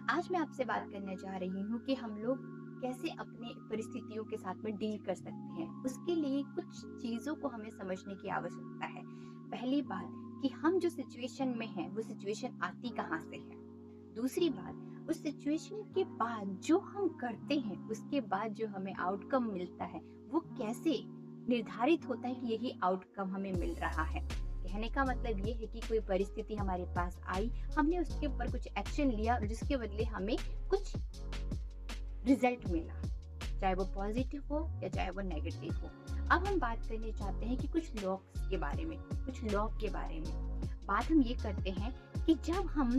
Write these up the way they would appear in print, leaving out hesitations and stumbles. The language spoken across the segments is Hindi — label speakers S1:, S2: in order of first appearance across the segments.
S1: आज मैं आपसे बात करने जा रही हूँ कि हम लोग कैसे अपने परिस्थितियों के साथ में डील कर सकते हैं। उसके लिए कुछ चीज़ों को हमें समझने की आवश्यकता है। पहली बात कि हम जो सिचुएशन में हैं, वो सिचुएशन आती कहाँ से है। दूसरी बात, उस सिचुएशन के बाद जो हम करते हैं, उसके बाद जो हमें आउटकम मिलता है, वो कैसे निर्धारित होता है कि यही आउटकम हमें मिल रहा है। कहने का मतलब ये है कि कोई परिस्थिति हमारे पास आई, हमने उसके ऊपर कुछ एक्शन लिया और जिसके बदले हमें कुछ रिजल्ट मिला, चाहे वो पॉजिटिव हो या चाहे वो नेगेटिव हो। अब हम बात करने चाहते हैं कि कुछ लॉस के बारे में, कुछ लॉ के बारे में। बात हम ये करते हैं कि जब हम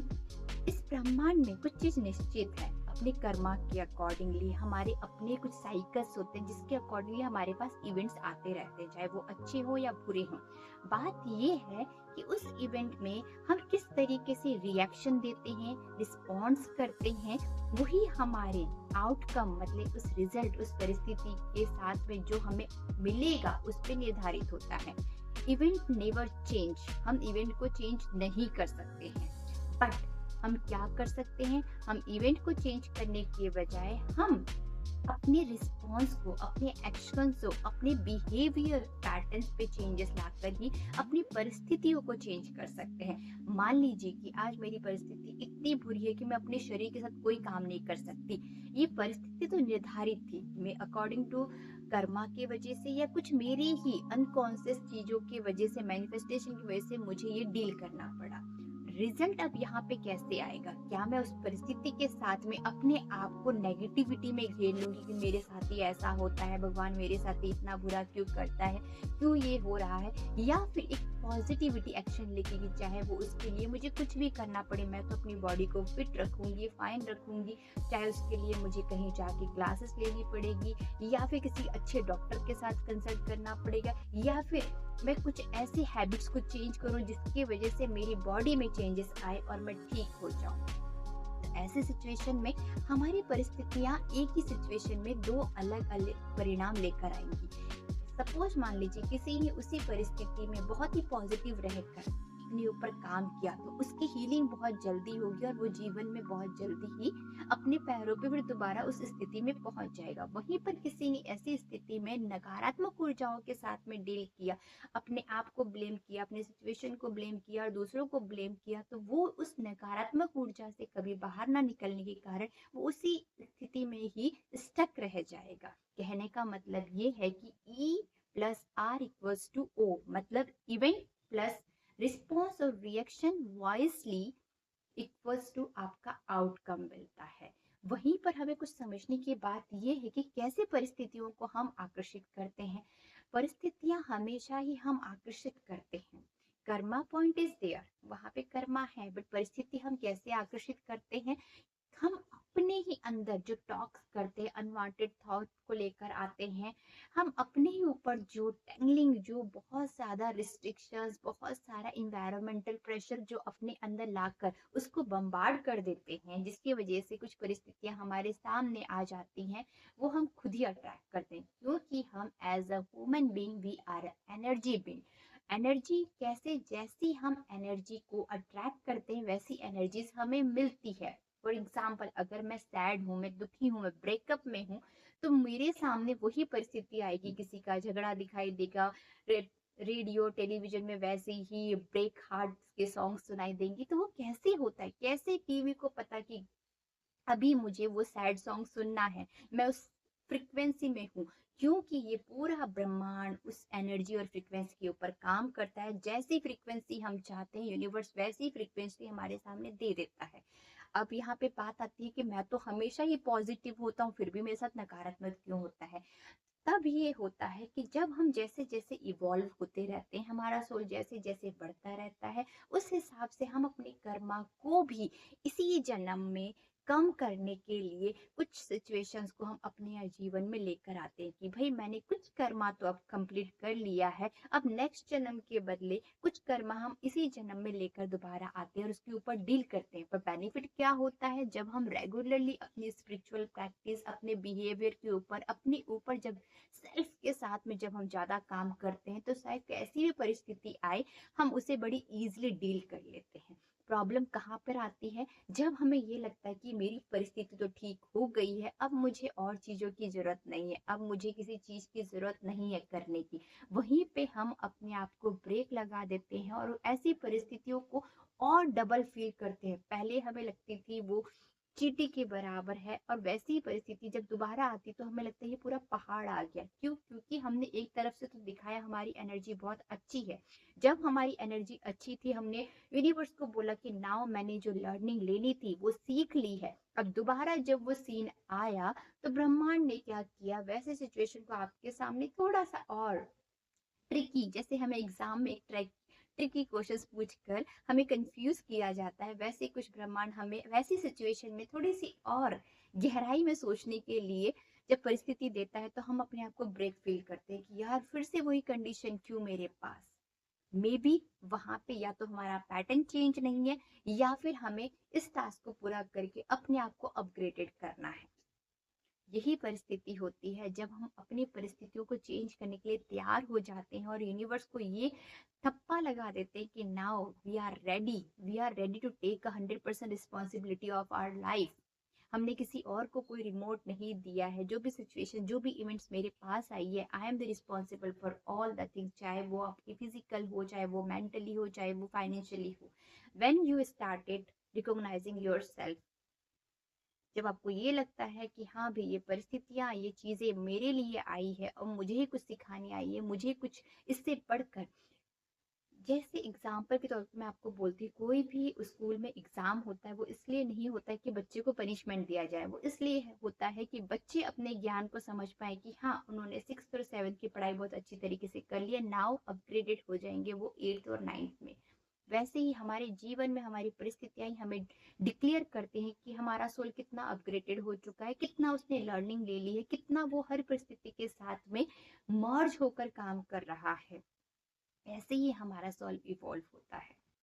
S1: इस ब्रह्मांड में कुछ चीज निश्चित है, अपने कर्मा के अकॉर्डिंगली हमारे अपने कुछ साइकिल्स होते हैं जिसके अकॉर्डिंगली हमारे पास इवेंट्स आते रहते हैं, चाहे वो अच्छे हो या बुरे हों। बात ये है कि उस इवेंट में हम किस तरीके से रिएक्शन देते हैं, रिस्पॉन्स करते हैं, वही हमारे आउटकम मतलब उस रिजल्ट, उस परिस्थिति के साथ में जो हमें मिलेगा उस पर निर्धारित होता है। इवेंट नेवर चेंज, हम इवेंट को चेंज नहीं कर सकते हैं, बट हम क्या कर सकते हैं, हम इवेंट को चेंज करने के बजाय हम अपने रिस्पॉन्स को, अपने एक्शंस को, अपने बिहेवियर पैटर्न्स पे चेंजेस लाकर ही अपनी परिस्थितियों को चेंज कर सकते हैं। मान लीजिए कि आज मेरी परिस्थिति इतनी बुरी है कि मैं अपने शरीर के साथ कोई काम नहीं कर सकती। ये परिस्थिति तो निर्धारित थी, मैं अकॉर्डिंग टू कर्मा की वजह से या कुछ मेरी ही अनकॉन्शियस चीजों की वजह से, मैनिफेस्टेशन की वजह से मुझे ये डील करना पड़ा। रिजल्ट अब यहाँ पे कैसे आएगा? क्या मैं उस परिस्थिति के साथ में अपने आप को नेगेटिविटी में घेर लूंगी कि मेरे साथ ही ऐसा होता है, भगवान मेरे साथ ही इतना बुरा क्यों करता है, क्यों ये हो रहा है, या फिर एक पॉजिटिविटी एक्शन लेके कि चाहे वो उसके लिए मुझे कुछ भी करना पड़े, मैं तो अपनी बॉडी को फिट रखूंगी, फाइन रखूंगी, चाहे उसके लिए मुझे कहीं जाके क्लासेस लेनी पड़ेगी या फिर किसी अच्छे डॉक्टर के साथ कंसल्ट करना पड़ेगा, या फिर मैं कुछ ऐसी हैबिट्स को चेंज करूं जिसकी वजह से मेरी बॉडी में चेंजेस आए और मैं ठीक हो जाऊं। तो ऐसे सिचुएशन में हमारी परिस्थितियां एक ही सिचुएशन में दो अलग अलग परिणाम लेकर आएंगी। सपोज मान लीजिए किसी ने उसी परिस्थिति में बहुत ही पॉजिटिव रहकर अपने ऊपर काम किया, तो उसकी हीलिंग बहुत जल्दी होगी और वो जीवन में बहुत जल्दी ही अपने पैरों पे फिर दोबारा उस स्थिति में पहुंच जाएगा। वहीं पर किसी ने ऐसी स्थिति में नकारात्मक ऊर्जाओं के साथ में डील किया, अपने आप को ब्लेम किया, अपने सिचुएशन को ब्लेम किया और दूसरों को ब्लेम किया, तो वो उस नकारात्मक ऊर्जा से कभी बाहर ना निकलने के कारण वो उसी स्थिति में ही स्टक रह जाएगा। कहने का मतलब ये है कि E plus R equals to O, मतलब इवेंट प्लस रिस्पॉन्स और रिएक्शन वाइजली इक्वल्स टू आपका आउटकम मिलता है। वहीं पर हमें कुछ समझने की बात यह है कि कैसे परिस्थितियों को हम आकर्षित करते हैं। परिस्थितियां हमेशा ही हम आकर्षित करते हैं। कर्मा पॉइंट इज देयर, वहां पे कर्मा है, बट परिस्थिति हम कैसे आकर्षित करते हैं, हम अपने ही अंदर जो टॉक्स करते हैं, अनवांटेड थॉट को लेकर आते हैं, हम अपने ही ऊपर जो टेंगलिंग, जो बहुत ज्यादा रिस्ट्रिक्शंस, बहुत सारा इन्वायरमेंटल प्रेशर जो अपने अंदर लाकर उसको बम्बार्ड कर देते हैं, जिसकी वजह से कुछ परिस्थितियां हमारे सामने आ जाती हैं, वो हम खुद ही अट्रैक्ट करते हैं, क्योंकि हम as a human being we are energy being. Energy कैसे, जैसी हम एनर्जी को अट्रैक्ट करते हैं वैसी एनर्जीज हमें मिलती है। फॉर एग्जाम्पल, अगर मैं सैड हूँ, मैं दुखी हूँ, मैं ब्रेकअप में हूँ, तो मेरे सामने वही परिस्थिति आएगी, किसी का झगड़ा दिखाई देगा, रेडियो टेलीविजन में वैसे ही ब्रेक हार्ट के सॉन्ग सुनाई देंगे। तो वो कैसे होता है, कैसे टीवी को पता कि अभी मुझे वो सैड सॉन्ग सुनना है, मैं उस फ्रिक्वेंसी में हूँ, क्योंकि ये पूरा ब्रह्मांड उस एनर्जी और फ्रिक्वेंसी के ऊपर काम करता है। जैसी फ्रिक्वेंसी हम चाहते हैं, यूनिवर्स वैसी फ्रिक्वेंसी हमारे सामने दे देता है। अब यहाँ पे बात आती है कि मैं तो हमेशा ही पॉजिटिव होता हूँ, फिर भी मेरे साथ नकारात्मक क्यों होता है। तब ये होता है कि जब हम जैसे जैसे इवॉल्व होते रहते हैं, हमारा सोल जैसे जैसे बढ़ता रहता है, उस हिसाब से हम अपने कर्मा को भी इसी जन्म में कम करने के लिए कुछ सिचुएशंस को हम अपने जीवन में लेकर आते हैं कि भाई मैंने कुछ कर्मा तो अब कंप्लीट कर लिया है, अब नेक्स्ट जन्म के बदले कुछ कर्मा हम इसी जन्म में लेकर दोबारा आते हैं और उसके ऊपर डील करते हैं। पर बेनिफिट क्या होता है, जब हम रेगुलरली अपनी स्पिरिचुअल प्रैक्टिस, अपने बिहेवियर के ऊपर, अपने ऊपर जब सेल्फ के साथ में जब हम ज्यादा काम करते हैं, तो चाहे कैसी भी परिस्थिति आए, हम उसे बड़ी इजीली डील कर लेते हैं। प्रॉब्लम कहाँ पर आती है, जब हमें ये लगता है कि मेरी परिस्थिति तो ठीक हो गई है, अब मुझे और चीज़ों की ज़रूरत नहीं है, अब मुझे किसी चीज़ की ज़रूरत नहीं है करने की। वहीं पे हम अपने आप को ब्रेक लगा देते हैं और ऐसी परिस्थितियों को और डबल फ़ील करते हैं। पहले हमें लगती थी वो चींटी के बराबर है, और वैसी ही परिस्थिति जब दोबारा आती तो हमें लगता है ये पूरा पहाड़ आ गया। क्यों? क्योंकि हमने एक तरफ से तो दिखाया हमारी एनर्जी बहुत अच्छी है। जब हमारी एनर्जी अच्छी थी, हमने यूनिवर्स को बोला कि नाउ मैंने जो लर्निंग लेनी थी वो सीख ली है। अब दोबारा जब वो सीन आया तो ब्रह्मांड ने क्या किया, वैसे सिचुएशन को आपके सामने थोड़ा सा और ट्रिकी, जैसे हमें एग्जाम में एक ट्रिकी क्वेश्चंस पूछकर हमें कंफ्यूज किया जाता है, वैसे कुछ ब्रह्मांड हमें वैसी सिचुएशन में थोड़ी सी और गहराई में सोचने के लिए जब परिस्थिति देता है, तो हम अपने आप को ब्रेक फील करते हैं कि यार फिर से वही कंडीशन क्यों मेरे पास। मे बी वहां पे या तो हमारा पैटर्न चेंज नहीं है, या फिर हमें इस टास्क को पूरा करके अपने आप को अपग्रेडेड करना है। यही परिस्थिति होती है जब हम अपनी परिस्थितियों को चेंज करने के लिए तैयार हो जाते हैं और यूनिवर्स को ये थप्पा लगा देते हैं कि now we are ready to take 100% responsibility of our life. हमने किसी और को कोई रिमोट नहीं दिया है। जो भी सिचुएशन, जो भी इवेंट्स मेरे पास आई है, I am the responsible for all the things, चाहे वो आपकी फिजिकल हो, चाहे वो मेंटली हो, चाहे वो फाइनेंशियली हो। When you started recognising your self, जब आपको ये लगता है कि हाँ भी ये परिस्थितियाँ, ये चीजें मेरे लिए आई है और मुझे ही कुछ सिखानी आई है, मुझे कुछ इससे बढ़कर, जैसे एग्जाम्पल के तौर पे मैं आपको बोलती हूँ, कोई भी स्कूल में एग्जाम होता है वो इसलिए नहीं होता है कि बच्चे को पनिशमेंट दिया जाए, वो इसलिए होता है कि बच्चे अपने ज्ञान को समझ पाए कि हाँ उन्होंने 6th और 7th की पढ़ाई बहुत अच्छी तरीके से कर लिया, नाउ अपग्रेडेड हो जाएंगे वो 8th और 9th में। वैसे ही हमारे जीवन में हमारी परिस्थितियां ही हमें डिक्लेयर करते हैं कि हमारा सोल कितना अपग्रेडेड हो चुका है, कितना उसने लर्निंग ले ली है, कितना वो हर परिस्थिति के साथ में मर्ज होकर काम कर रहा है। ऐसे ही हमारा सोल इवॉल्व होता है।